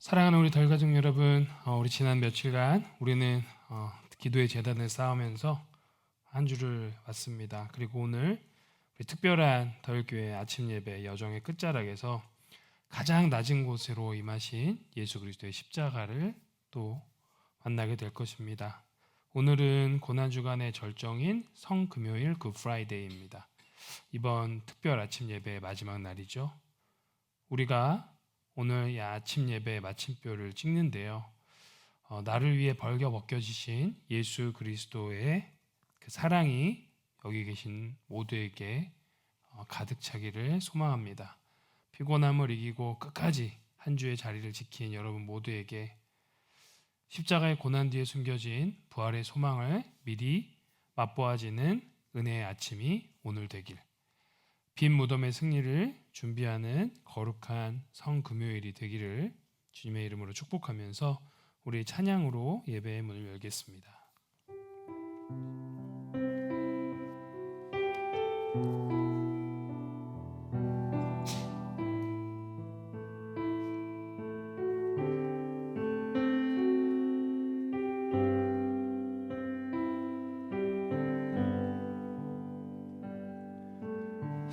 사랑하는 우리 덜가족 여러분, 우리 지난 며칠간 우리는 기도의 제단을 쌓으면서 한 주를 왔습니다. 그리고 오늘 우리 특별한 덜교회 아침 예배 여정의 끝자락에서 가장 낮은 곳으로 임하신 예수 그리스도의 십자가를 또 만나게 될 것입니다. 오늘은 고난주간의 절정인 성금요일 굿프라이데이입니다. 이번 특별 아침 예배의 마지막 날이죠. 우리가 오늘 이 아침 예배의 마침표를 찍는데요. 나를 위해 벌겨 벗겨지신 예수 그리스도의 그 사랑이 여기 계신 모두에게 가득 차기를 소망합니다. 피곤함을 이기고 끝까지 한 주의 자리를 지킨 여러분 모두에게 십자가의 고난 뒤에 숨겨진 부활의 소망을 미리 맛보아지는 은혜의 아침이 오늘 되길, 빈 무덤의 승리를 준비하는 거룩한 성금요일이 되기를 주님의 이름으로 축복하면서 우리 찬양으로 예배의 문을 열겠습니다.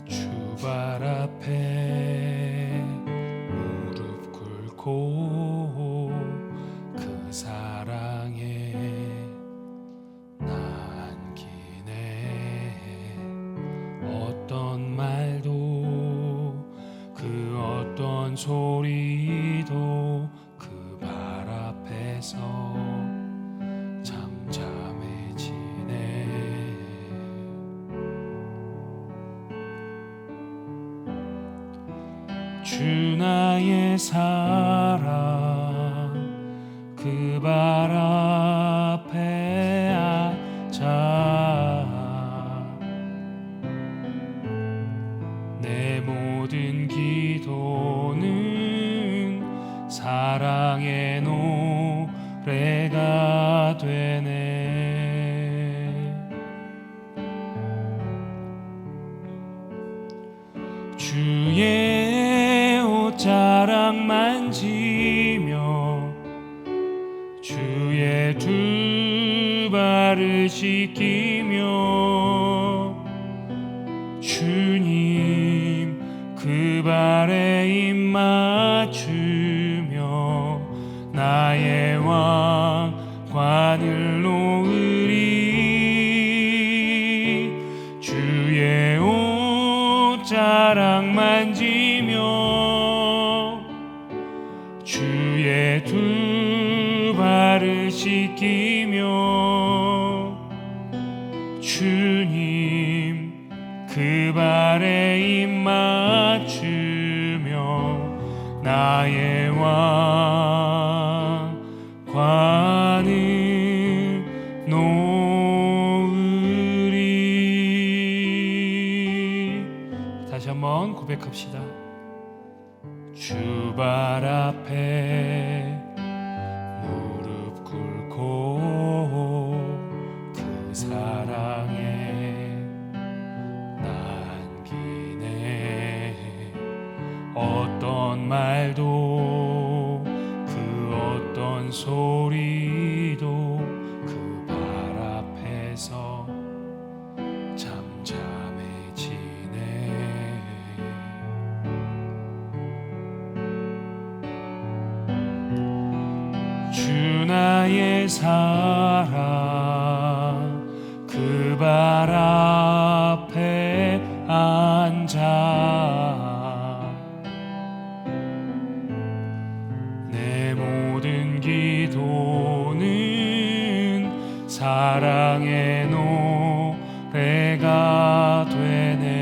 주발 앞에 무릎 꿇고 그 사랑에 남기네. 어떤 말도 그 어떤 소리도 그 발 앞에서 주 나의 사랑 그 발 앞에 앉아 내 모든 기도는 사랑의 노래가 되네. 주의 옷자락 만지며 주의 두 발을 씻기며 주님 그 발에 입 맞추며 나의 왕관을 놓으리. 주의 옷자락 만지며 주의 두 발을 씻기며 주님 그 발에 입 맞추며 나의 왕관을 놓으리. 다시 한번 고백합시다. 주발 앞에 무릎 꿇고 그 사랑에 남기네. 어떤 말도 그 어떤 소리도 그 발 앞에서 주 나의 사랑 그 발 앞에 앉아 내 모든 기도는 사랑의 노래가 되네.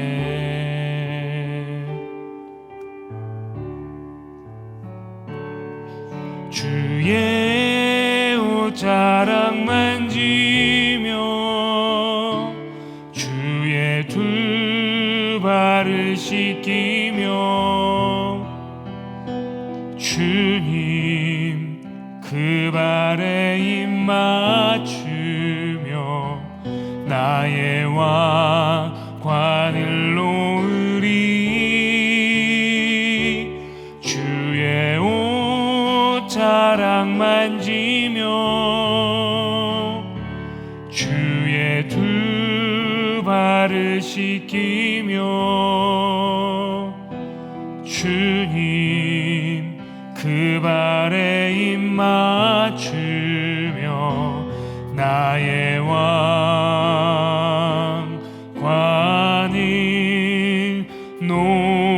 주의 옷자락 만지며 주의 두 발을 씻기며 주님 그 발에 입 맞추며 나의 왕관을 놓으리. 주의 옷 옷자락 만지며 주의 두 발을 씻기며 주님 그 발에 입 맞추며 나의 왕관을 놓으리.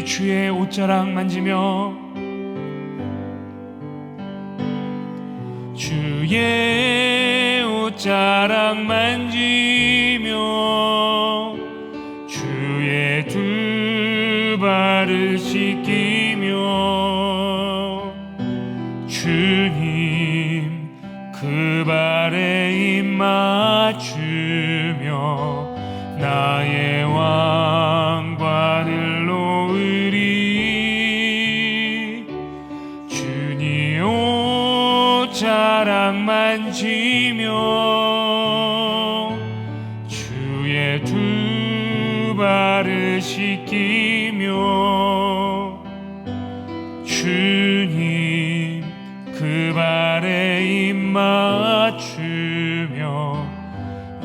주의 옷자락 만지며 주의 옷자락 만지며 주의 두 발을 씻기며 주님 그 발에 입 맞추며 나의 왕관을 놓으리. 주님 옷자락 만지며 주의 두 발을 씻기며 주님 그 발에 입 맞추며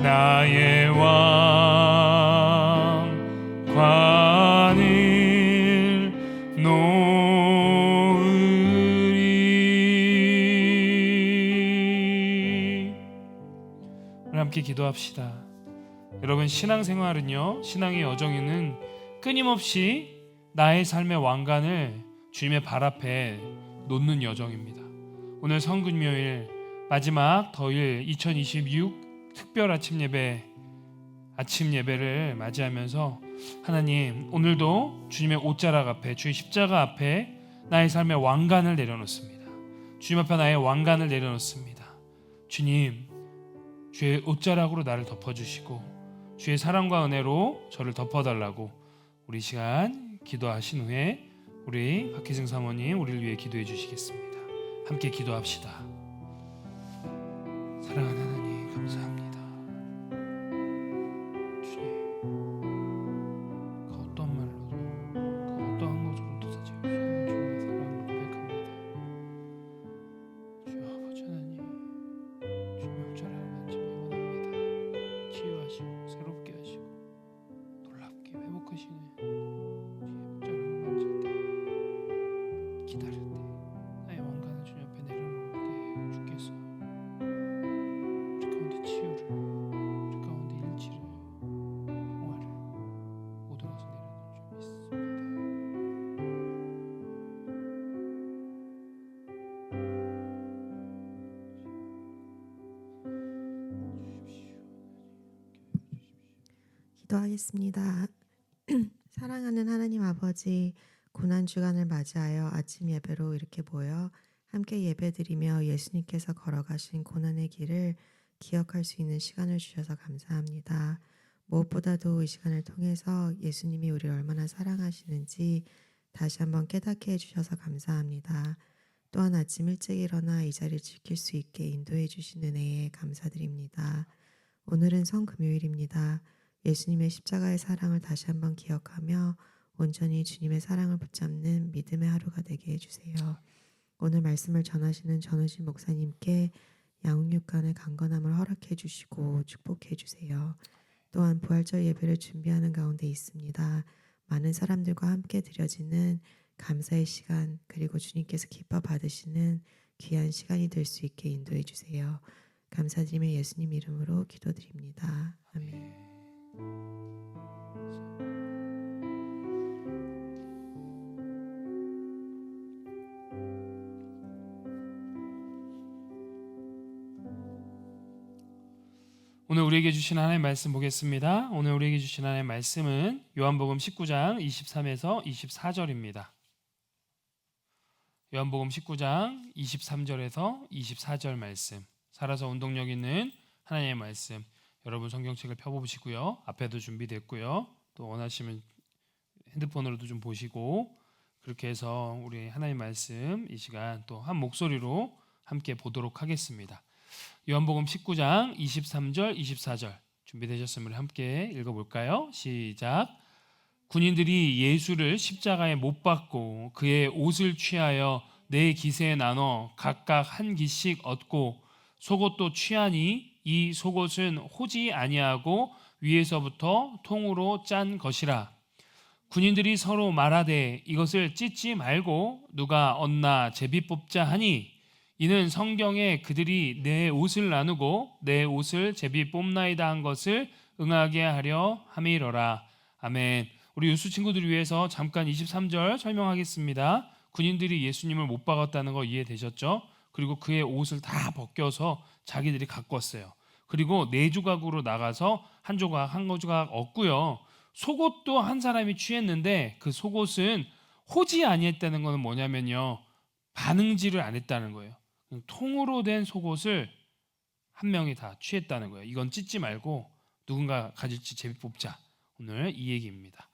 나의 왕관을 놓으리. 우리 함께 기도합시다. 여러분, 신앙생활은요, 신앙의 여정에는 끊임없이 나의 삶의 왕관을 주님의 발 앞에 놓는 여정입니다. 오늘 성금요일 마지막 더일 2026 특별 아침 예배를 맞이하면서 하나님, 오늘도 주님의 옷자락 앞에, 주의 십자가 앞에 나의 삶의 왕관을 내려놓습니다. 주님 앞에 나의 왕관을 내려놓습니다. 주님, 주의 옷자락으로 나를 덮어주시고 주의 사랑과 은혜로 저를 덮어달라고 우리 시간 기도하신 후에 우리 박희승 사모님 우리를 위해 기도해 주시겠습니다. 함께 기도합시다. 사랑하는 하나님, 감사합니다. 주님, 그 어떤 말로도 그 어떠한 것으로도 다 채울 수 없는 주님의 사랑을 고백합니다. 주여 아버지 하나님, 주님의 옷자락을 만지며 원합니다. 치유하시고 새롭게 하시고 놀랍게 회복하시는 주의 옷자락을 만질 때, 기다릴 때, 나의 왕관을 주님 앞에 내려놓을 때 주께서 우리 가운데 치유를, 우리 가운데 일치를, 평화를 모든 것을 내려놓은 줄 믿습니다. 기도하겠습니다. 사랑하는 하나님 아버지, 고난 주간을 맞이하여 아침 예배로 이렇게 모여 함께 예배드리며 예수님께서 걸어가신 고난의 길을 기억할 수 있는 시간을 주셔서 감사합니다. 무엇보다도 이 시간을 통해서 예수님이 우리를 얼마나 사랑하시는지 다시 한번 깨닫게 해주셔서 감사합니다. 또한 아침 일찍 일어나 이 자리를 지킬 수 있게 인도해 주신 은혜에 감사드립니다. 오늘은 성금요일입니다. 예수님의 십자가의 사랑을 다시 한번 기억하며 온전히 주님의 사랑을 붙잡는 믿음의 하루가 되게 해주세요. 오늘 말씀을 전하시는 전우진 목사님께 양육간의 강건함을 허락해 주시고 축복해 주세요. 또한 부활절 예배를 준비하는 가운데 있습니다. 많은 사람들과 함께 드려지는 감사의 시간, 그리고 주님께서 기뻐 받으시는 귀한 시간이 될 수 있게 인도해 주세요. 감사드리며 예수님 이름으로 기도드립니다. 아멘. 오늘 우리에게 주신 하나님의 말씀 보겠습니다. 오늘 우리에게 주신 하나님의 말씀은 요한복음 19장 23에서 24절입니다. 요한복음 19장 23절에서 24절 말씀, 살아서 운동력 있는 하나님의 말씀, 여러분 성경책을 펴보시고요. 앞에도 준비됐고요. 또 원하시면 핸드폰으로도 좀 보시고, 그렇게 해서 우리 하나님의 말씀 이 시간 또 한 목소리로 함께 보도록 하겠습니다. 요한복음 19장 23절 24절 준비되셨으면 함께 읽어볼까요? 시작. 군인들이 예수를 십자가에 못 박고 그의 옷을 취하여 네 기세에 나눠 각각 한 기씩 얻고 속옷도 취하니 이 속옷은 호지 아니하고 위에서부터 통으로 짠 것이라. 군인들이 서로 말하되 이것을 찢지 말고 누가 얻나 제비 뽑자 하니 이는 성경에 그들이 내 옷을 나누고 내 옷을 제비 뽑나이다 한 것을 응하게 하려 함이로라. 아멘. 우리 유수 친구들을 위해서 잠깐 23절 설명하겠습니다. 군인들이 예수님을 못 박았다는 거 이해되셨죠? 그리고 그의 옷을 다 벗겨서 자기들이 갖고 왔어요. 그리고 네 조각으로 나가서 한 조각 한 조각 얻고요. 속옷도 한 사람이 취했는데 그 속옷은 호지 아니했다는 것은 뭐냐면요, 반응지를 안 했다는 거예요. 통으로 된 속옷을 한 명이 다 취했다는 거예요. 이건 찢지 말고 누군가 가질지 제비 뽑자. 오늘 이 얘기입니다.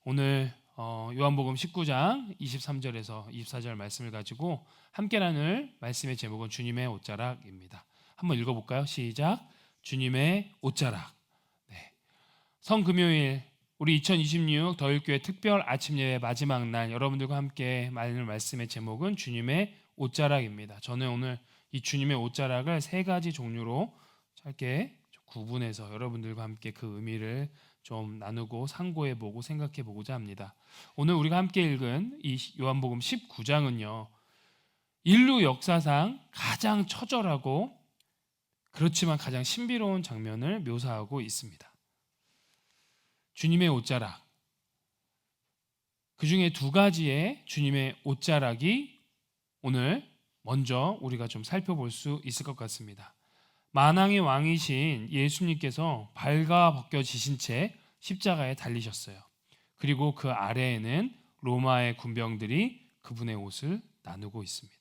오늘 요한복음 19장 23절에서 24절 말씀을 가지고 함께 나눌 말씀의 제목은 주님의 옷자락입니다. 한번 읽어볼까요? 시작. 주님의 옷자락. 네. 성금요일 우리 2026 더일교회 특별 아침 예배 마지막 날 여러분들과 함께 나눌 말씀의 제목은 주님의 옷자락입니다. 저는 오늘 이 주님의 옷자락을 세 가지 종류로 짧게 구분해서 여러분들과 함께 그 의미를 좀 나누고 상고해보고 생각해보고자 합니다. 오늘 우리가 함께 읽은 이 요한복음 19장은요, 인류 역사상 가장 처절하고 그렇지만 가장 신비로운 장면을 묘사하고 있습니다. 주님의 옷자락. 그 중에 두 가지의 주님의 옷자락이 오늘 먼저 우리가 좀 살펴볼 수 있을 것 같습니다. 만왕의 왕이신 예수님께서 발가 벗겨지신 채 십자가에 달리셨어요. 그리고 그 아래에는 로마의 군병들이 그분의 옷을 나누고 있습니다.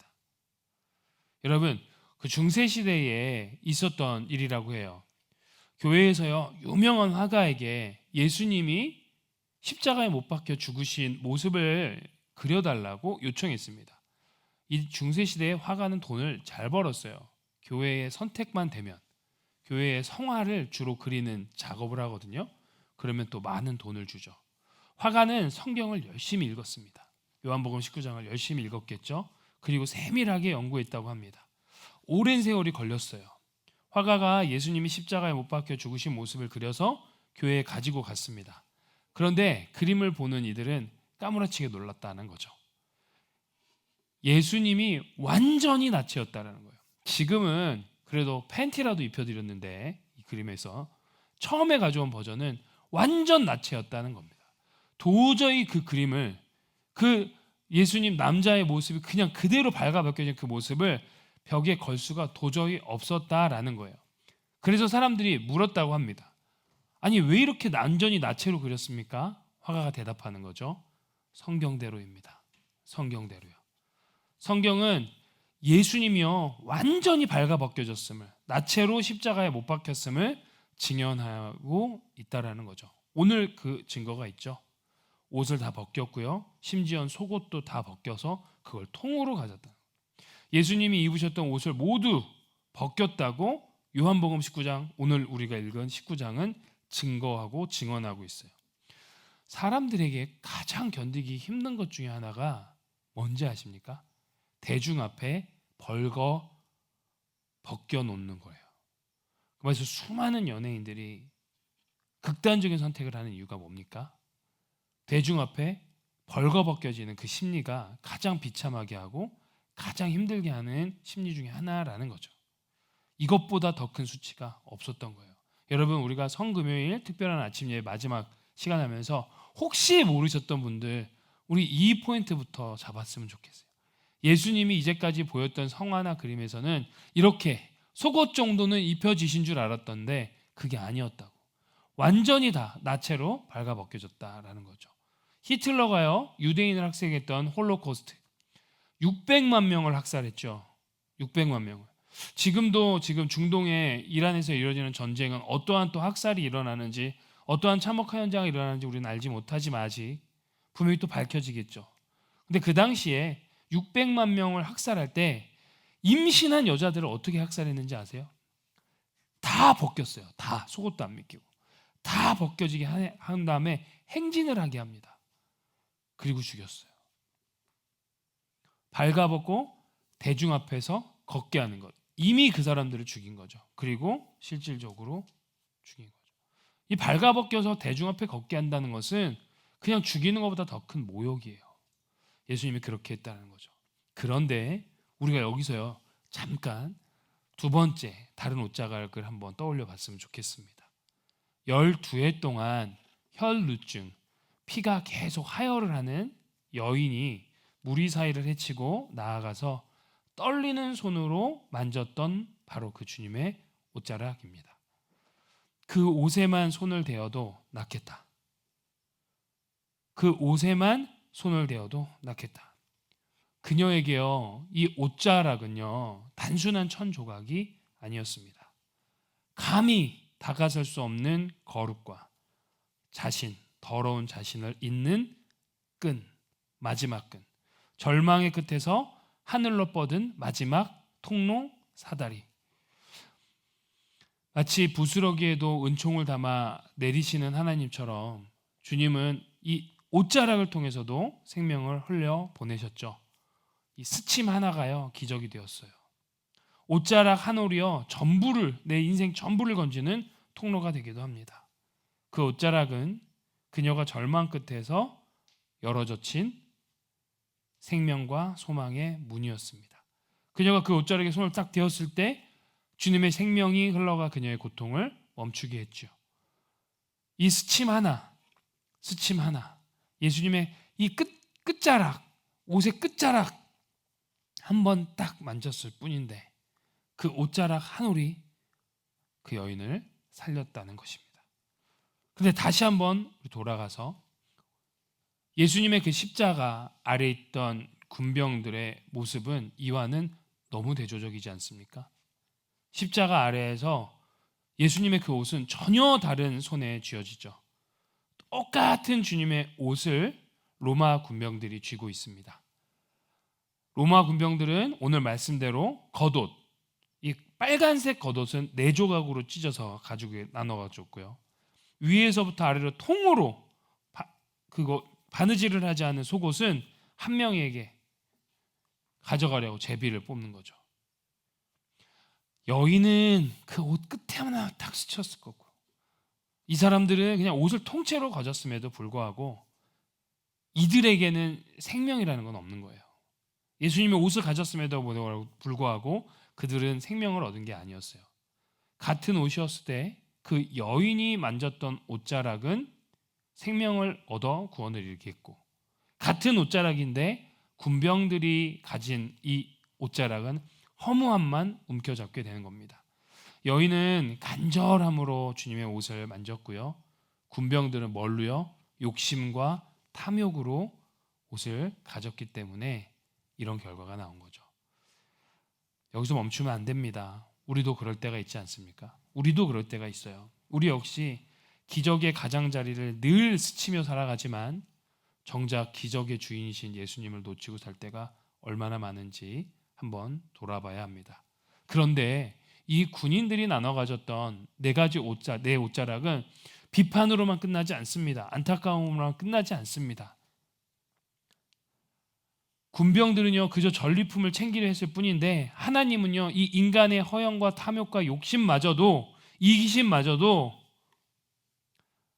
여러분, 그 중세 시대에 있었던 일이라고 해요. 교회에서요, 유명한 화가에게 예수님이 십자가에 못 박혀 죽으신 모습을 그려달라고 요청했습니다. 이 중세 시대의 화가는 돈을 잘 벌었어요. 교회의 선택만 되면 교회의 성화를 주로 그리는 작업을 하거든요. 그러면 또 많은 돈을 주죠. 화가는 성경을 열심히 읽었습니다. 요한복음 19장을 열심히 읽었겠죠. 그리고 세밀하게 연구했다고 합니다. 오랜 세월이 걸렸어요. 화가가 예수님이 십자가에 못 박혀 죽으신 모습을 그려서 교회에 가지고 갔습니다. 그런데 그림을 보는 이들은 까무라치게 놀랐다는 거죠. 예수님이 완전히 나체였다는 거예요. 지금은 그래도 팬티라도 입혀드렸는데 이 그림에서 처음에 가져온 버전은 완전 나체였다는 겁니다. 도저히 그 그림을, 그 예수님 남자의 모습이 그냥 그대로 발가 벗겨진 그 모습을 벽에 걸 수가 도저히 없었다라는 거예요. 그래서 사람들이 물었다고 합니다. 아니, 왜 이렇게 완전히 나체로 그렸습니까? 화가가 대답하는 거죠. 성경대로입니다. 성경대로요. 성경은 예수님이요, 완전히 발가 벗겨졌음을, 나체로 십자가에 못 박혔음을 증언하고 있다라는 거죠. 오늘 그 증거가 있죠. 옷을 다 벗겼고요, 심지어 속옷도 다 벗겨서 그걸 통으로 가졌다. 예수님이 입으셨던 옷을 모두 벗겼다고 요한복음 19장, 오늘 우리가 읽은 19장은 증거하고 증언하고 있어요. 사람들에게 가장 견디기 힘든 것 중에 하나가 뭔지 아십니까? 대중 앞에 벗겨 놓는 거예요. 그래서 수많은 연예인들이 극단적인 선택을 하는 이유가 뭡니까? 대중 앞에 벌거벗겨지는 그 심리가 가장 비참하게 하고 가장 힘들게 하는 심리 중에 하나라는 거죠. 이것보다 더 큰 수치가 없었던 거예요. 여러분, 우리가 성금요일 특별한 아침 예배 마지막 시간 하면서 혹시 모르셨던 분들, 우리 이 포인트부터 잡았으면 좋겠어요. 예수님이 이제까지 보였던 성화나 그림에서는 이렇게 속옷 정도는 입혀지신 줄 알았던데 그게 아니었다고. 완전히 다 나체로 발가벗겨졌다라는 거죠. 히틀러가요, 유대인을 학살했던 홀로코스트 600만 명을 학살했죠. 600만 명을. 지금도 지금 중동의 이란에서 이루어지는 전쟁은 어떠한 또 학살이 일어나는지, 어떠한 참혹한 현장이 일어나는지 우리는 알지 못하지만 아직 분명히 또 밝혀지겠죠. 근데 그 당시에 600만 명을 학살할 때 임신한 여자들을 어떻게 학살했는지 아세요? 다 벗겼어요. 다, 속옷도 안 믿기고 다 벗겨지게 한 다음에 행진을 하게 합니다. 그리고 죽였어요. 발가벗고 대중 앞에서 걷게 하는 것. 이미 그 사람들을 죽인 거죠. 그리고 실질적으로 죽인 거죠. 이 발가벗겨서 대중 앞에 걷게 한다는 것은 그냥 죽이는 것보다 더 큰 모욕이에요. 예수님이 그렇게 했다는 거죠. 그런데 우리가 여기서요, 잠깐 두 번째 다른 옷자락을 한번 떠올려 봤으면 좋겠습니다. 12해 동안 혈루증, 피가 계속 하혈을 하는 여인이 무리 사이를 헤치고 나아가서 떨리는 손으로 만졌던 바로 그 주님의 옷자락입니다. 그 옷에만 손을 대어도 낫겠다. 그 옷에만 손을 대어도 낫겠다. 그녀에게요, 이 옷자락은요, 단순한 천 조각이 아니었습니다. 감히 다가설 수 없는 거룩과 자신, 더러운 자신을 잇는 끈, 마지막 끈, 절망의 끝에서 하늘로 뻗은 마지막 통로 사다리. 마치 부스러기에도 은총을 담아 내리시는 하나님처럼 주님은 이 옷자락을 통해서도 생명을 흘려 보내셨죠. 이 스침 하나가요, 기적이 되었어요. 옷자락 한 올이요, 전부를, 내 인생 전부를 건지는 통로가 되기도 합니다. 그 옷자락은 그녀가 절망 끝에서 열어젖힌 생명과 소망의 문이었습니다. 그녀가 그 옷자락에 손을 딱 대었을 때 주님의 생명이 흘러가 그녀의 고통을 멈추게 했죠. 이 스침 하나, 예수님의 이 끝자락, 옷의 끝자락 한 번 딱 만졌을 뿐인데 그 옷자락 한 올이 그 여인을 살렸다는 것입니다. 근데 다시 한번 돌아가서 예수님의 그 십자가 아래 있던 군병들의 모습은 이와는 너무 대조적이지 않습니까? 십자가 아래에서 예수님의 그 옷은 전혀 다른 손에 쥐어지죠. 똑같은 주님의 옷을 로마 군병들이 쥐고 있습니다. 로마 군병들은 오늘 말씀대로 겉옷, 이 빨간색 겉옷은 4조각으로 찢어서 가지고 나눠 줬고요. 위에서부터 아래로 통으로 바느질을 하지 않은 속옷은 한 명에게 가져가려고 제비를 뽑는 거죠. 여인은 그 옷 끝에 하나 딱 스쳤을 거고, 이 사람들은 그냥 옷을 통째로 가졌음에도 불구하고 이들에게는 생명이라는 건 없는 거예요. 예수님의 옷을 가졌음에도 불구하고 그들은 생명을 얻은 게 아니었어요. 같은 옷이었을 때 그 여인이 만졌던 옷자락은 생명을 얻어 구원을 일으켰고, 같은 옷자락인데 군병들이 가진 이 옷자락은 허무함만 움켜잡게 되는 겁니다. 여인은 간절함으로 주님의 옷을 만졌고요. 군병들은 뭘로요? 욕심과 탐욕으로 옷을 가졌기 때문에 이런 결과가 나온 거죠. 여기서 멈추면 안 됩니다. 우리도 그럴 때가 있지 않습니까? 우리도 그럴 때가 있어요. 우리 역시 기적의 가장자리를 늘 스치며 살아가지만 정작 기적의 주인이신 예수님을 놓치고 살 때가 얼마나 많은지 한번 돌아봐야 합니다. 그런데 이 군인들이 나눠 가졌던 4가지 내 옷자락은 비판으로만 끝나지 않습니다. 안타까움으로만 끝나지 않습니다. 군병들은요 그저 전리품을 챙기려 했을 뿐인데 하나님은요 이 인간의 허영과 탐욕과 욕심마저도, 이기심마저도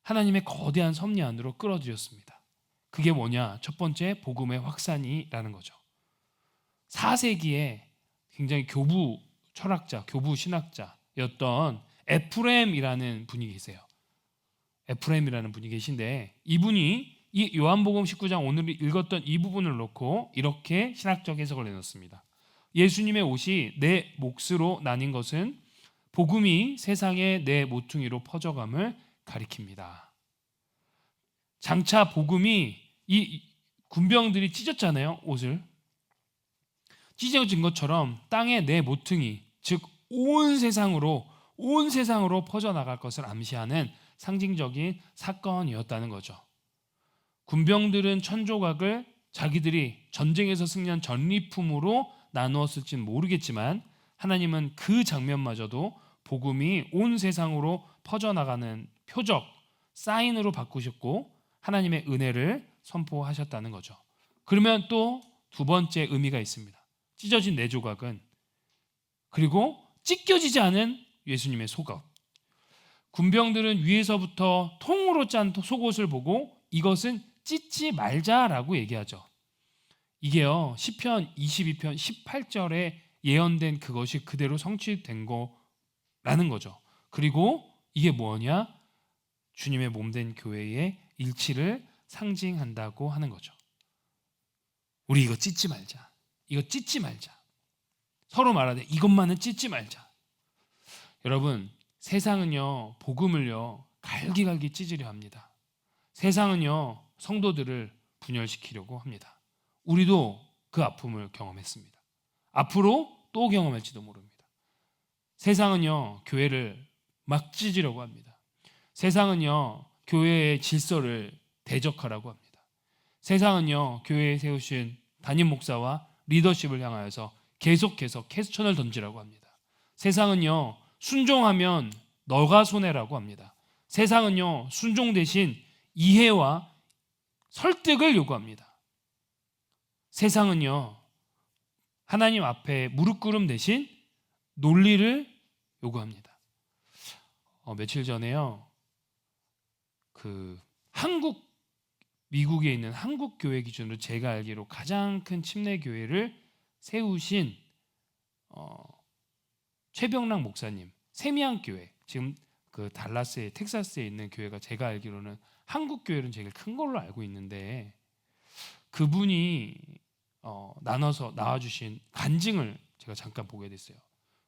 하나님의 거대한 섭리 안으로 끌어들였습니다. 그게 뭐냐? 첫 번째, 복음의 확산이라는 거죠. 4세기에 굉장히 교부 철학자, 교부 신학자였던 에프레임이라는 분이 계세요. 에프레임이라는 분이 계신데 이분이 이 요한복음 19장 오늘 읽었던 이 부분을 놓고 이렇게 신학적 해석을 내놓습니다. 예수님의 옷이 내 몫으로 나뉜 것은 복음이 세상에 내 모퉁이로 퍼져감을 가리킵니다. 장차 복음이 이 군병들이 찢었잖아요. 옷을 찢어진 것처럼 땅에 내 모퉁이, 즉 온 세상으로 퍼져나갈 것을 암시하는 상징적인 사건이었다는 거죠. 군병들은 천조각을 자기들이 전쟁에서 승리한 전리품으로 나누었을지는 모르겠지만 하나님은 그 장면마저도 복음이 온 세상으로 퍼져나가는 표적, 사인으로 바꾸셨고 하나님의 은혜를 선포하셨다는 거죠. 그러면 또 두 번째 의미가 있습니다. 찢어진 네 조각은, 그리고 찢겨지지 않은 예수님의 속옷. 군병들은 위에서부터 통으로 짠 속옷을 보고 이것은 찢지 말자라고 얘기하죠. 이게요, 시편 22편 18절에 예언된 그것이 그대로 성취된 거라는 거죠. 그리고 이게 뭐냐? 주님의 몸된 교회의 일치를 상징한다고 하는 거죠. 우리 이거 찢지 말자. 이거 찢지 말자. 서로 말하되 이것만은 찢지 말자. 여러분, 세상은요, 복음을요, 갈기갈기 찢으려 합니다. 세상은요, 성도들을 분열시키려고 합니다. 우리도 그 아픔을 경험했습니다. 앞으로 또 경험할지도 모릅니다. 세상은요, 교회를 막 찢으려고 합니다. 세상은요, 교회의 질서를 대적하라고 합니다. 세상은요, 교회에 세우신 담임 목사와 리더십을 향하여서 계속해서 캐스천을 던지라고 합니다. 세상은요, 순종하면 너가 손해라고 합니다. 세상은요, 순종 대신 이해와 설득을 요구합니다. 세상은요, 하나님 앞에 무릎 꿇음 대신 논리를 요구합니다. 며칠 전에요, 미국에 있는 한국 교회 기준으로 제가 알기로 가장 큰 침례 교회를 세우신 최병락 목사님, 세미안 교회, 지금 그 달라스에 텍사스에 있는 교회가 제가 알기로는 한국 교회는 제일 큰 걸로 알고 있는데, 그분이 나눠서 나와주신 간증을 제가 잠깐 보게 됐어요.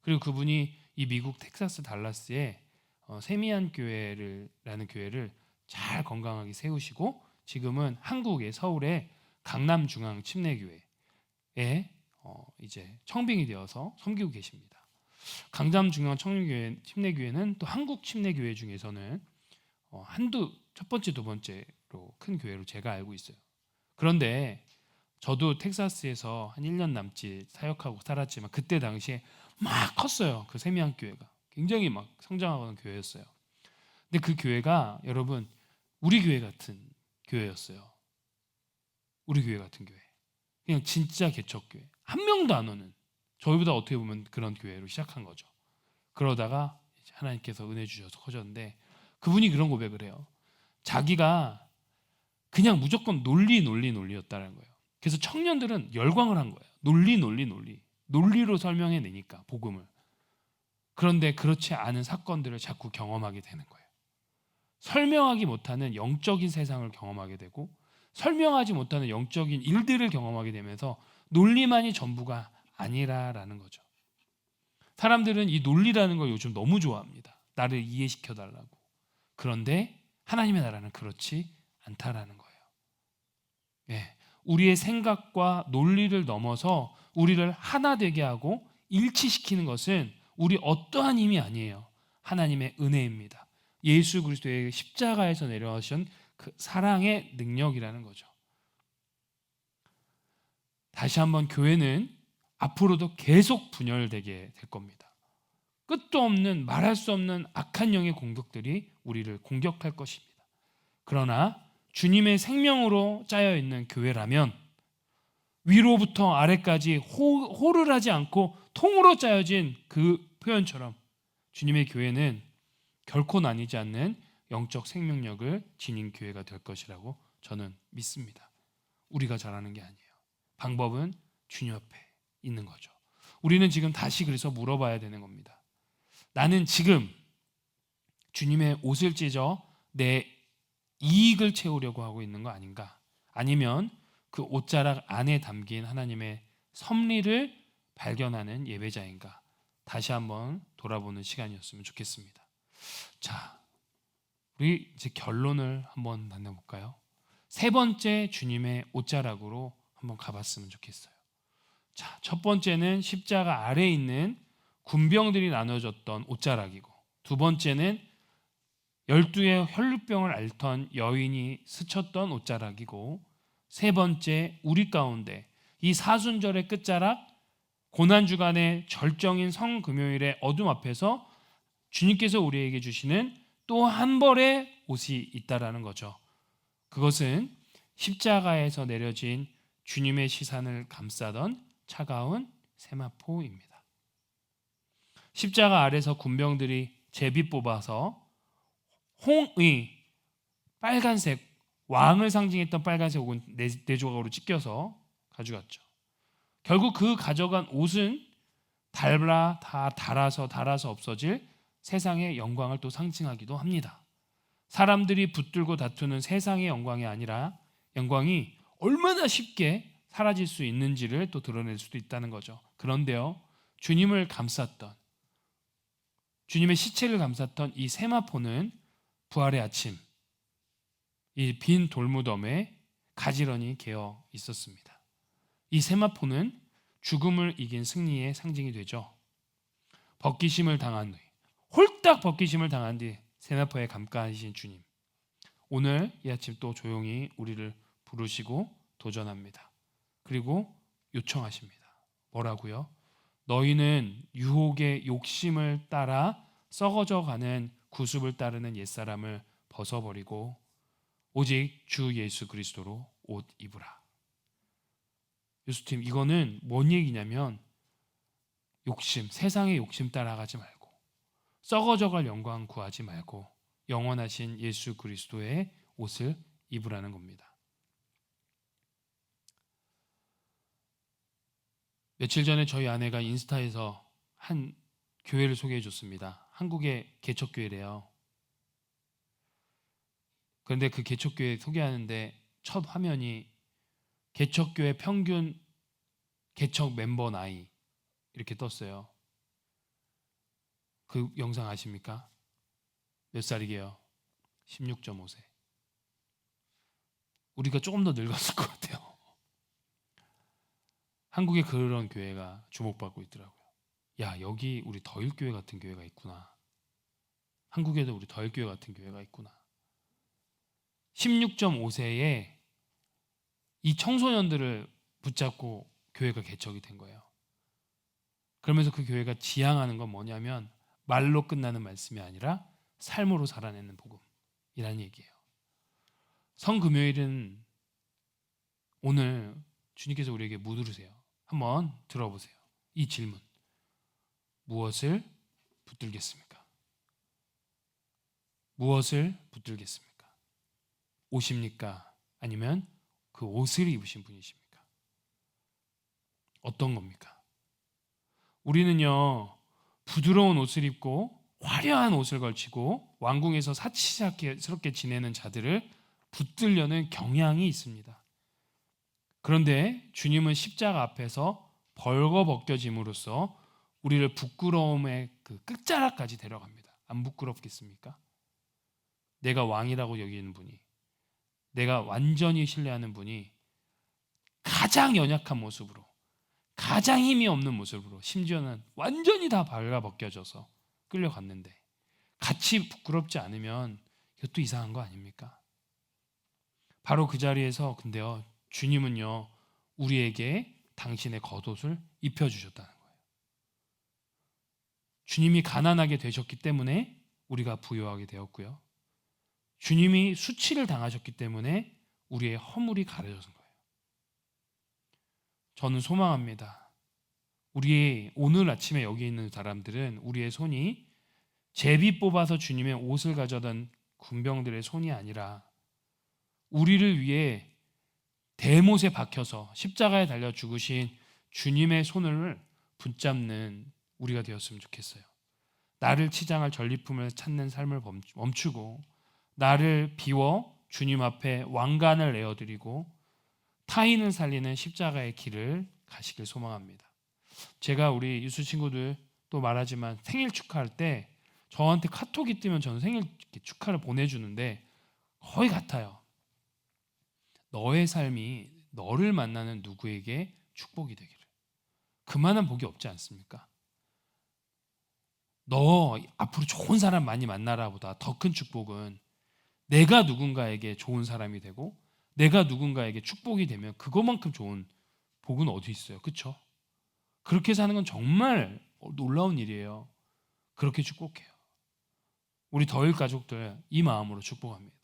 그리고 그분이 이 미국 텍사스 달라스에 세미안 교회라는 교회를 잘 건강하게 세우시고 지금은 한국의 서울의 강남중앙 침례교회에 이제 청빙이 되어서 섬기고 계십니다. 강남중앙 침례교회는 또 한국 침례교회 중에서는 첫 번째, 두 번째로 큰 교회로 제가 알고 있어요. 그런데 저도 텍사스에서 한 1년 남짓 사역하고 살았지만 그때 당시에 막 컸어요. 그 세미안 교회가 굉장히 막 성장하는 교회였어요. 근데 그 교회가 여러분 우리 교회 같은 교회였어요. 우리 교회 같은 교회. 그냥 진짜 개척교회. 한 명도 안 오는, 저희보다 어떻게 보면 그런 교회로 시작한 거죠. 그러다가 하나님께서 은혜 주셔서 커졌는데, 그분이 그런 고백을 해요. 자기가 그냥 무조건 논리였다는 거예요. 그래서 청년들은 열광을 한 거예요. 논리로 설명해내니까 복음을. 그런데 그렇지 않은 사건들을 자꾸 경험하게 되는 거예요. 설명하기 못하는 영적인 세상을 경험하게 되고, 설명하지 못하는 영적인 일들을 경험하게 되면서 논리만이 전부가 아니라라는 거죠. 사람들은 이 논리라는 걸 요즘 너무 좋아합니다. 나를 이해시켜 달라고. 그런데 하나님의 나라는 그렇지 않다라는 거예요. 우리의 생각과 논리를 넘어서 우리를 하나 되게 하고 일치시키는 것은 우리 어떠한 힘이 아니에요. 하나님의 은혜입니다. 예수 그리스도의 십자가에서 내려오신 그 사랑의 능력이라는 거죠. 다시 한번 교회는 앞으로도 계속 분열되게 될 겁니다. 끝도 없는, 말할 수 없는 악한 영의 공격들이 우리를 공격할 것입니다. 그러나 주님의 생명으로 짜여 있는 교회라면 위로부터 아래까지 호를 하지 않고 통으로 짜여진 그 표현처럼 주님의 교회는 결코 나뉘지 않는 영적 생명력을 지닌 교회가 될 것이라고 저는 믿습니다. 우리가 잘하는 게 아니에요. 방법은 주님 옆에 있는 거죠. 우리는 지금 다시 그래서 물어봐야 되는 겁니다. 나는 지금 주님의 옷을 찢어 내 이익을 채우려고 하고 있는 거 아닌가? 아니면 그 옷자락 안에 담긴 하나님의 섭리를 발견하는 예배자인가? 다시 한번 돌아보는 시간이었으면 좋겠습니다. 자, 우리 이제 결론을 한번 만나볼까요? 세 번째 주님의 옷자락으로 한번 가봤으면 좋겠어요. 자, 첫 번째는 십자가 아래에 있는 군병들이 나눠줬던 옷자락이고, 두 번째는 12의 혈루병을 앓던 여인이 스쳤던 옷자락이고, 세 번째 우리 가운데 이 사순절의 끝자락, 고난주간의 절정인 성금요일의 어둠 앞에서 주님께서 우리에게 주시는 또 한 벌의 옷이 있다라는 거죠. 그것은 십자가에서 내려진 주님의 시선을 감싸던 차가운 세마포입니다. 십자가 아래서 군병들이 제비 뽑아서 홍의 빨간색 왕을 상징했던 빨간색 옷은 네 조각으로 찢겨서 가져갔죠. 결국 그 가져간 옷은 다 닳아서 없어질 세상의 영광을 또 상징하기도 합니다. 사람들이 붙들고 다투는 세상의 영광이 아니라 영광이 얼마나 쉽게 사라질 수 있는지를 또 드러낼 수도 있다는 거죠. 그런데요, 주님을 감쌌던, 주님의 시체를 감쌌던 이 세마포는 부활의 아침, 이 빈 돌무덤에 가지런히 개어 있었습니다. 이 세마포는 죽음을 이긴 승리의 상징이 되죠. 벗기심을 당한 뒤, 홀딱 벗기심을 당한 뒤 세마포에 감가하신 주님, 오늘 이 아침 또 조용히 우리를 부르시고 도전합니다. 그리고 요청하십니다. 뭐라고요? 너희는 유혹의 욕심을 따라 썩어져가는 구습을 따르는 옛사람을 벗어버리고 오직 주 예수 그리스도로 옷 입으라. 유수팀, 이거는 뭔 얘기냐면 욕심, 세상의 욕심 따라가지 말고 썩어져갈 영광 구하지 말고 영원하신 예수 그리스도의 옷을 입으라는 겁니다. 며칠 전에 저희 아내가 인스타에서 한 교회를 소개해 줬습니다. 한국의 개척교회래요. 그런데 그 개척교회 소개하는데 첫 화면이 개척교회 평균 개척 멤버 나이 이렇게 떴어요. 그 영상 아십니까? 몇 살이게요? 16.5세. 우리가 조금 더 늙었을 것 같아요. 한국에 그런 교회가 주목받고 있더라고요. 야, 여기 우리 더일교회 같은 교회가 있구나. 한국에도 우리 더일교회 같은 교회가 있구나. 16.5세에 이 청소년들을 붙잡고 교회가 개척이 된 거예요. 그러면서 그 교회가 지향하는 건 뭐냐면 말로 끝나는 말씀이 아니라 삶으로 살아내는 복음이라는 얘기예요. 성금요일은 오늘 주님께서 우리에게 묻으세요. 한번 들어보세요. 이 질문. 무엇을 붙들겠습니까? 무엇을 붙들겠습니까? 옷입니까? 아니면 그 옷을 입으신 분이십니까? 어떤 겁니까? 우리는요, 부드러운 옷을 입고 화려한 옷을 걸치고 왕궁에서 사치스럽게 지내는 자들을 붙들려는 경향이 있습니다. 그런데 주님은 십자가 앞에서 벌거벗겨짐으로써 우리를 부끄러움의 그 끝자락까지 데려갑니다. 안 부끄럽겠습니까? 내가 왕이라고 여기는 분이, 내가 완전히 신뢰하는 분이 가장 연약한 모습으로, 가장 힘이 없는 모습으로, 심지어는 완전히 다 벌거벗겨져서 끌려갔는데 같이 부끄럽지 않으면 이것도 이상한 거 아닙니까? 바로 그 자리에서 근데요, 주님은요, 우리에게 당신의 겉옷을 입혀주셨다는 거예요. 주님이 가난하게 되셨기 때문에 우리가 부유하게 되었고요. 주님이 수치를 당하셨기 때문에 우리의 허물이 가려진 거예요. 저는 소망합니다. 우리 오늘 아침에 여기 있는 사람들은 우리의 손이 제비 뽑아서 주님의 옷을 가져던 군병들의 손이 아니라 우리를 위해 대못에 박혀서 십자가에 달려 죽으신 주님의 손을 붙잡는 우리가 되었으면 좋겠어요. 나를 치장할 전리품을 찾는 삶을 멈추고 나를 비워 주님 앞에 왕관을 내어드리고 타인을 살리는 십자가의 길을 가시길 소망합니다. 제가 우리 유수 친구들 또 말하지만 생일 축하할 때 저한테 카톡이 뜨면 저는 생일 축하를 보내주는데 거의 같아요. 너의 삶이 너를 만나는 누구에게 축복이 되기를. 그만한 복이 없지 않습니까? 너 앞으로 좋은 사람 많이 만나라 보다 더 큰 축복은 내가 누군가에게 좋은 사람이 되고 내가 누군가에게 축복이 되면 그것만큼 좋은 복은 어디 있어요? 그렇죠? 그렇게 사는 건 정말 놀라운 일이에요. 그렇게 축복해요. 우리 더일 가족들 이 마음으로 축복합니다.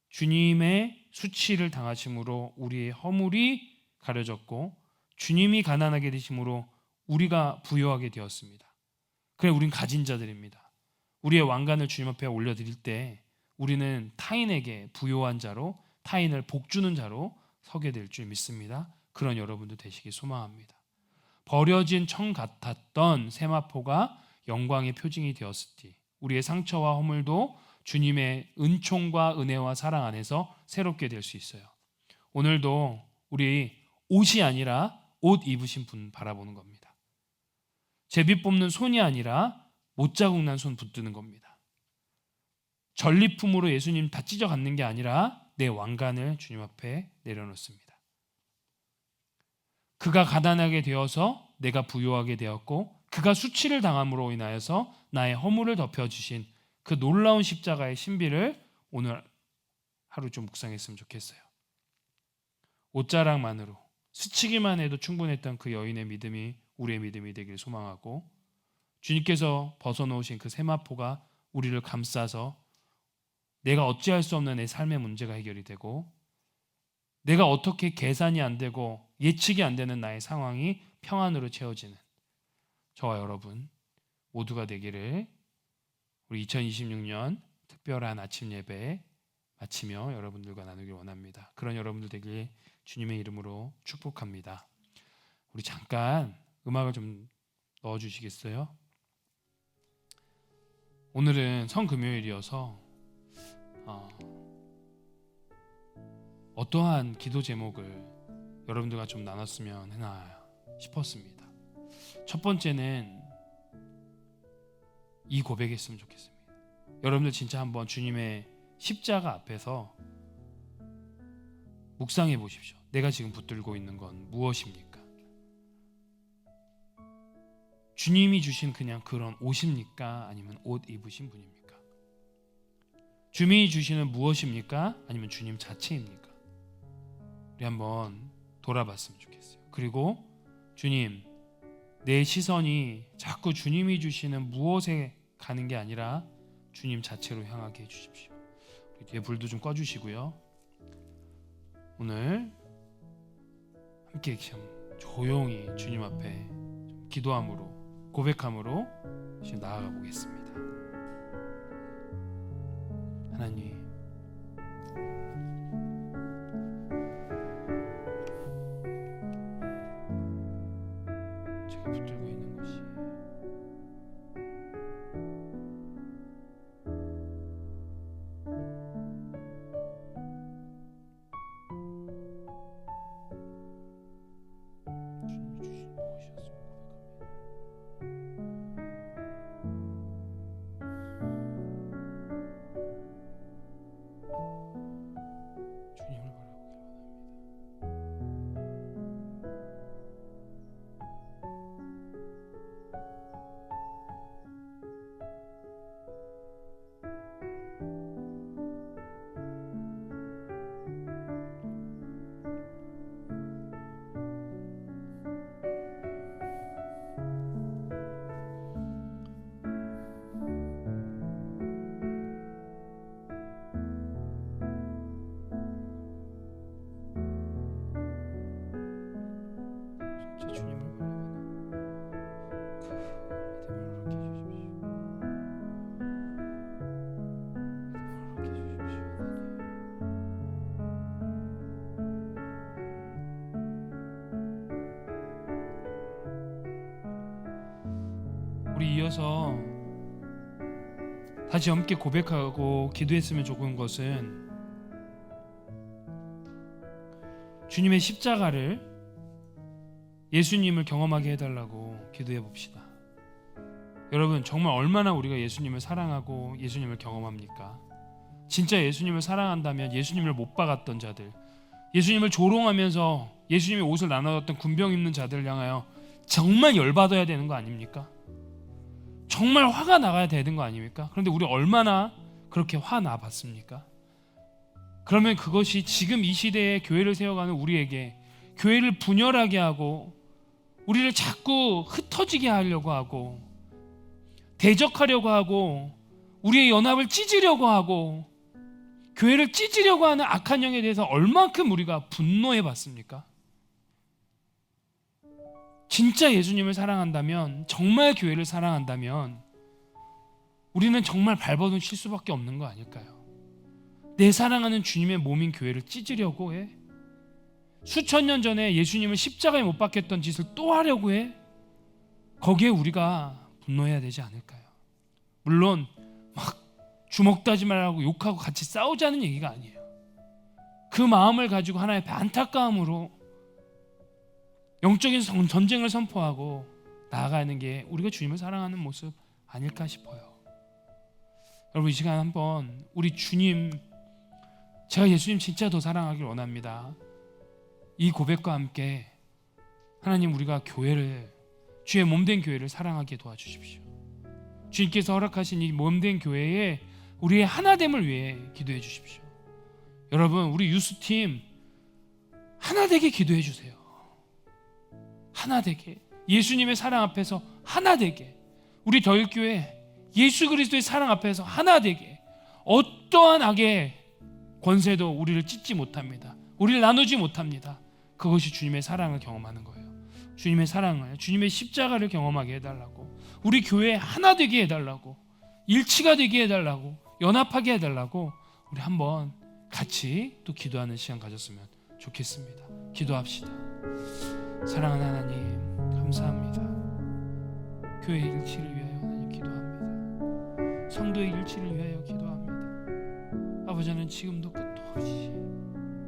주님의 수치를 당하심으로 우리의 허물이 가려졌고 주님이 가난하게 되심으로 우리가 부유하게 되었습니다. 그래 우린 가진 자들입니다. 우리의 왕관을 주님 앞에 올려드릴 때 우리는 타인에게 부요한 자로, 타인을 복주는 자로 서게 될 줄 믿습니다. 그런 여러분도 되시기 소망합니다. 버려진 청 같았던 세마포가 영광의 표징이 되었으니 우리의 상처와 허물도 주님의 은총과 은혜와 사랑 안에서 새롭게 될 수 있어요. 오늘도 우리 옷이 아니라 옷 입으신 분 바라보는 겁니다. 제비 뽑는 손이 아니라 못자국 난 손 붙드는 겁니다. 전리품으로 예수님 다 찢어갖는 게 아니라 내 왕관을 주님 앞에 내려놓습니다. 그가 가난하게 되어서 내가 부유하게 되었고 그가 수치를 당함으로 인하여서 나의 허물을 덮여주신 그 놀라운 십자가의 신비를 오늘 하루 좀 묵상했으면 좋겠어요. 옷자락만으로 스치기만 해도 충분했던 그 여인의 믿음이 우리의 믿음이 되길 소망하고 주님께서 벗어놓으신 그 세마포가 우리를 감싸서 내가 어찌할 수 없는 내 삶의 문제가 해결이 되고 내가 어떻게 계산이 안 되고 예측이 안 되는 나의 상황이 평안으로 채워지는 저와 여러분 모두가 되기를 우리 2026년 특별한 아침 예배 마치며 여러분들과 나누길 원합니다. 그런 여러분들 되길 주님의 이름으로 축복합니다. 우리 잠깐 음악을 좀 넣어주시겠어요? 오늘은 성금요일이어서 어떠한 기도 제목을 여러분들과 좀 나눴으면 하나 싶었습니다. 첫 번째는 이 고백했으면 좋겠습니다. 여러분들 진짜 한번 주님의 십자가 앞에서 묵상해 보십시오. 내가 지금 붙들고 있는 건 무엇입니까? 주님이 주신 그냥 그런 옷입니까? 아니면 옷 입으신 분입니까? 주님이 주시는 무엇입니까? 아니면 주님 자체입니까? 우리 한번 돌아봤으면 좋겠어요. 그리고 주님, 내 시선이 자꾸 주님이 주시는 무엇에 가는 게 아니라 주님 자체로 향하게 해주십시오. 우리 뒤에 불도 좀 꺼주시고요. 오늘 함께 좀 조용히 주님 앞에 좀 기도함으로 고백함으로 지금 나아가 보겠습니다. 하나님, 제가 붙들고 있는 것이 우리 이어서 다시 함께 고백하고 기도했으면 좋은 것은 주님의 십자가를 예수님을 경험하게 해달라고 기도해 봅시다. 여러분 정말 얼마나 우리가 예수님을 사랑하고 예수님을 경험합니까? 진짜 예수님을 사랑한다면 예수님을 못 박았던 자들, 예수님을 조롱하면서 예수님의 옷을 나눠줬던 군병 입는 자들을 향하여 정말 열받아야 되는 거 아닙니까? 정말 화가 나가야 되는 거 아닙니까? 그런데 우리 얼마나 그렇게 화 봤습니까? 그러면 그것이 지금 이 시대에 교회를 세워가는 우리에게 교회를 분열하게 하고 우리를 자꾸 흩어지게 하려고 하고 대적하려고 하고 우리의 연합을 찢으려고 하고 교회를 찢으려고 하는 악한 영에 대해서 얼만큼 우리가 분노해 봤습니까? 진짜 예수님을 사랑한다면, 정말 교회를 사랑한다면 우리는 정말 발버둥 칠 수밖에 없는 거 아닐까요? 내 사랑하는 주님의 몸인 교회를 찢으려고 해? 수천 년 전에 예수님을 십자가에 못 박혔던 짓을 또 하려고 해? 거기에 우리가 분노해야 되지 않을까요? 물론 막 주먹 다짐하고 욕하고 같이 싸우자는 얘기가 아니에요. 그 마음을 가지고 하나의 안타까움으로 영적인 전쟁을 선포하고 나아가는 게 우리가 주님을 사랑하는 모습 아닐까 싶어요. 여러분, 이 시간 한번 우리 주님, 제가 예수님 진짜 더 사랑하길 원합니다. 이 고백과 함께 하나님, 우리가 교회를, 주의 몸된 교회를 사랑하게 도와주십시오. 주님께서 허락하신 이 몸된 교회에 우리의 하나됨을 위해 기도해 주십시오. 여러분, 우리 유스팀 하나되게 기도해 주세요. 하나되게, 예수님의 사랑 앞에서 하나되게, 우리 더일교회 예수 그리스도의 사랑 앞에서 하나되게, 어떠한 악의 권세도 우리를 찢지 못합니다. 우리를 나누지 못합니다. 그것이 주님의 사랑을 경험하는 거예요. 주님의 사랑을, 주님의 십자가를 경험하게 해달라고, 우리 교회 하나 되게 해달라고, 일치가 되게 해달라고, 연합하게 해달라고 우리 한번 같이 또 기도하는 시간 가졌으면 좋겠습니다. 기도합시다. 사랑하는 하나님, 감사합니다. 교회의 일치를 위하여 하나님 기도합니다. 성도의 일치를 위하여 기도합니다. 아버지, 하나님 지금도 끝도 없이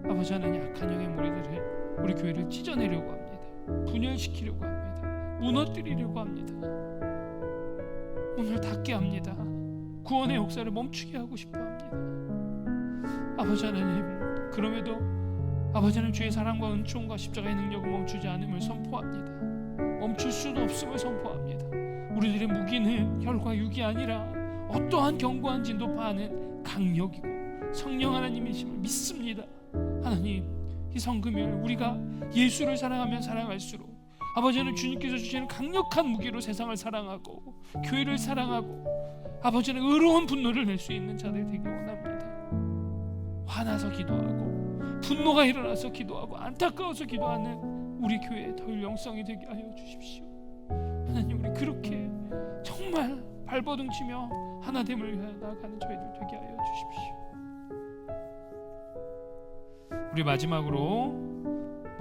아버지 하나님 악한 영의 무리들을 우리 교회를 찢어내려고 합니다. 분열시키려고 합니다. 무너뜨리려고 합니다. 문을 닫게 합니다. 구원의 역사를 멈추게 하고 싶어 합니다. 아버지 하나님, 그럼에도 아버지 하나님 주의 사랑과 은총과 십자가의 능력을 멈추지 않음을 선포합니다. 멈출 수도 없음을 선포합니다. 우리들의 무기는 혈과 육이 아니라 어떠한 견고한 진도파하는 강력이고 성령 하나님이심을 믿습니다. 하나님, 이 성금요일 우리가 예수를 사랑하면 사랑할수록 아버지 하나님 주님께서 주시는 강력한 무기로 세상을 사랑하고 교회를 사랑하고 아버지 하나님 의로운 분노를 낼 수 있는 자들 되기 원합니다. 화나서 기도하고 분노가 일어나서 기도하고 안타까워서 기도하는 우리 교회의 더 영성이 되게 하여 주십시오. 하나님, 우리 그렇게 정말 발버둥 치며 하나됨을 위하여 나아가는 저희들 되게 하여 주십시오. 우리 마지막으로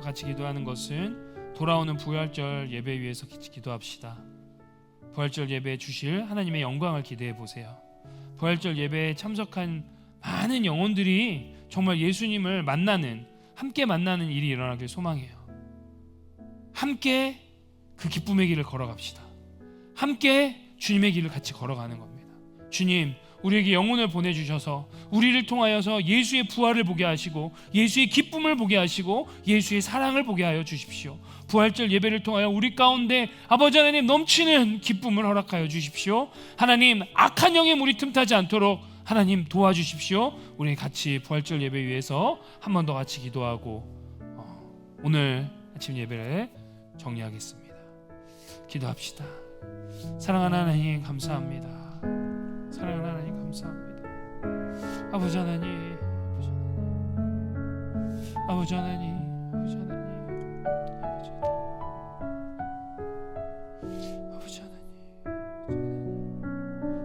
같이 기도하는 것은 돌아오는 부활절 예배 위해서 기도합시다. 부활절 예배에 주실 하나님의 영광을 기대해 보세요. 부활절 예배에 참석한 많은 영혼들이 정말 예수님을 만나는, 함께 만나는 일이 일어나길 소망해요. 함께 그 기쁨의 길을 걸어갑시다. 함께 주님의 길을 같이 걸어가는 겁니다. 주님, 우리에게 영혼을 보내주셔서 우리를 통하여서 예수의 부활을 보게 하시고 예수의 기쁨을 보게 하시고 예수의 사랑을 보게 하여 주십시오. 부활절 예배를 통하여 우리 가운데 아버지 하나님 넘치는 기쁨을 허락하여 주십시오. 하나님, 악한 영의 물이 틈타지 않도록 하나님 도와주십시오. 우리 같이 부활절 예배 위해서 한 번 더 같이 기도하고 오늘 아침 예배를 정리하겠습니다. 기도합시다. 사랑하는 하나님, 감사합니다. 사랑하는 하나님, 감사합니다. 아버지 하나님, 아버지 하나님, 아버지 하나님, 아버지 하나님,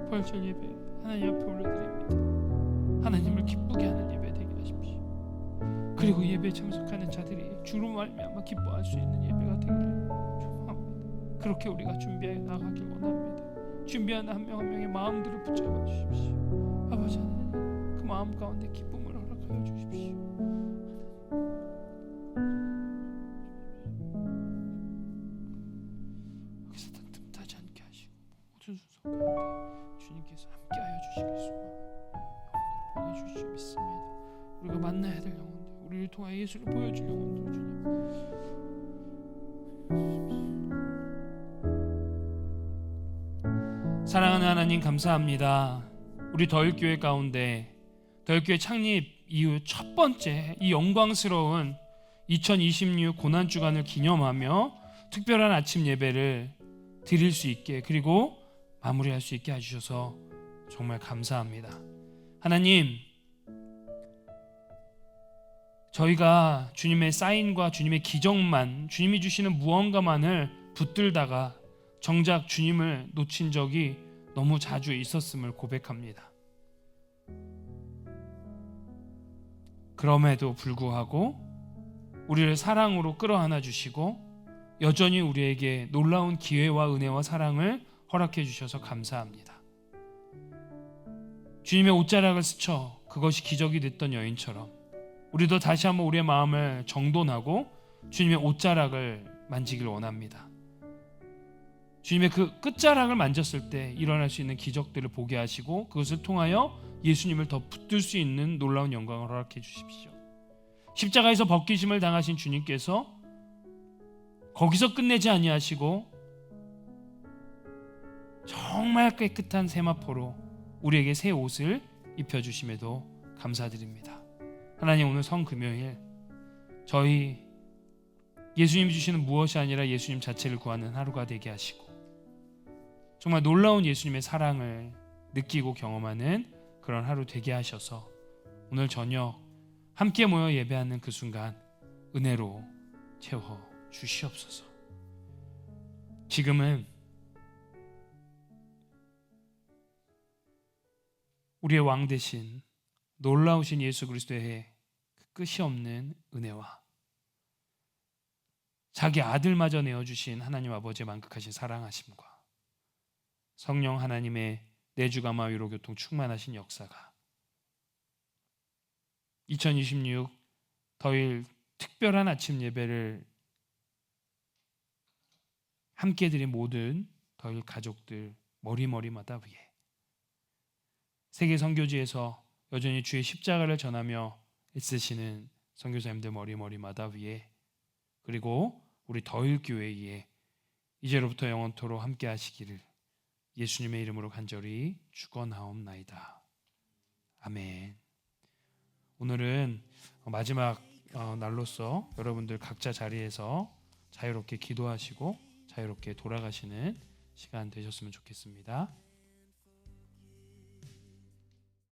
부활절 예배 하나님 앞에 올려드립니다. 하나님을 기쁘게 하는 예배 되게 하십시오. 그리고 예배에 참석하는 자들이 주로 말미암아 기뻐할 수 있는 예배가 되기를 축복합니다. 그렇게 우리가 준비하여 나가길 원합니다. 준비하는 한 명 한 명의 마음들을 붙잡아 주십시오. 아버지 하나님, 그 마음 가운데 기쁨을 허락하여 주십시오. 여기서 틈타지 않게 하시고 모든 순서 가운데 주님께서 함께하여 주시길 소망 영혼을 보내주시오 믿습니다. 우리가 만나야 될 영혼들, 우리를 통하여 예수를 보여줄 영혼들 주님 사랑하는 하나님, 감사합니다. 우리 더일교회 가운데 더일교회 창립 이후 첫 번째 이 영광스러운 2026 고난주간을 기념하며 특별한 아침 예배를 드릴 수 있게, 그리고 마무리할 수 있게 해주셔서 정말 감사합니다. 하나님, 저희가 주님의 사인과 주님의 기적만, 주님이 주시는 무언가만을 붙들다가 정작 주님을 놓친 적이 너무 자주 있었음을 고백합니다. 그럼에도 불구하고 우리를 사랑으로 끌어안아 주시고 여전히 우리에게 놀라운 기회와 은혜와 사랑을 허락해 주셔서 감사합니다. 주님의 옷자락을 스쳐 그것이 기적이 됐던 여인처럼 우리도 다시 한번 우리의 마음을 정돈하고 주님의 옷자락을 만지길 원합니다. 주님의 그 끝자락을 만졌을 때 일어날 수 있는 기적들을 보게 하시고 그것을 통하여 예수님을 더 붙들 수 있는 놀라운 영광을 허락해 주십시오. 십자가에서 벗기심을 당하신 주님께서 거기서 끝내지 아니하시고 정말 깨끗한 세마포로 우리에게 새 옷을 입혀주심에도 감사드립니다. 하나님, 오늘 성금요일 저희 예수님이 주시는 무엇이 아니라 예수님 자체를 구하는 하루가 되게 하시고 정말 놀라운 예수님의 사랑을 느끼고 경험하는 그런 하루 되게 하셔서 오늘 저녁 함께 모여 예배하는 그 순간 은혜로 채워 주시옵소서. 지금은 우리의 왕 대신 놀라우신 예수 그리스도의 끝이 없는 은혜와 자기 아들마저 내어주신 하나님 아버지의 만극하신 사랑하심과 성령 하나님의 내주가마 위로교통 충만하신 역사가 2026 더일 특별한 아침 예배를 함께 드린 모든 더일 가족들 머리머리마다 위에 세계 선교지에서 여전히 주의 십자가를 전하며 애쓰시는 선교사님들 머리머리마다 위에 그리고 우리 더일 교회에 이제로부터 영원토록 함께 하시기를 예수님의 이름으로 간절히 축원하옵나이다. 아멘. 오늘은 마지막 날로서 여러분들 각자 자리에서 자유롭게 기도하시고 자유롭게 돌아가시는 시간 되셨으면 좋겠습니다.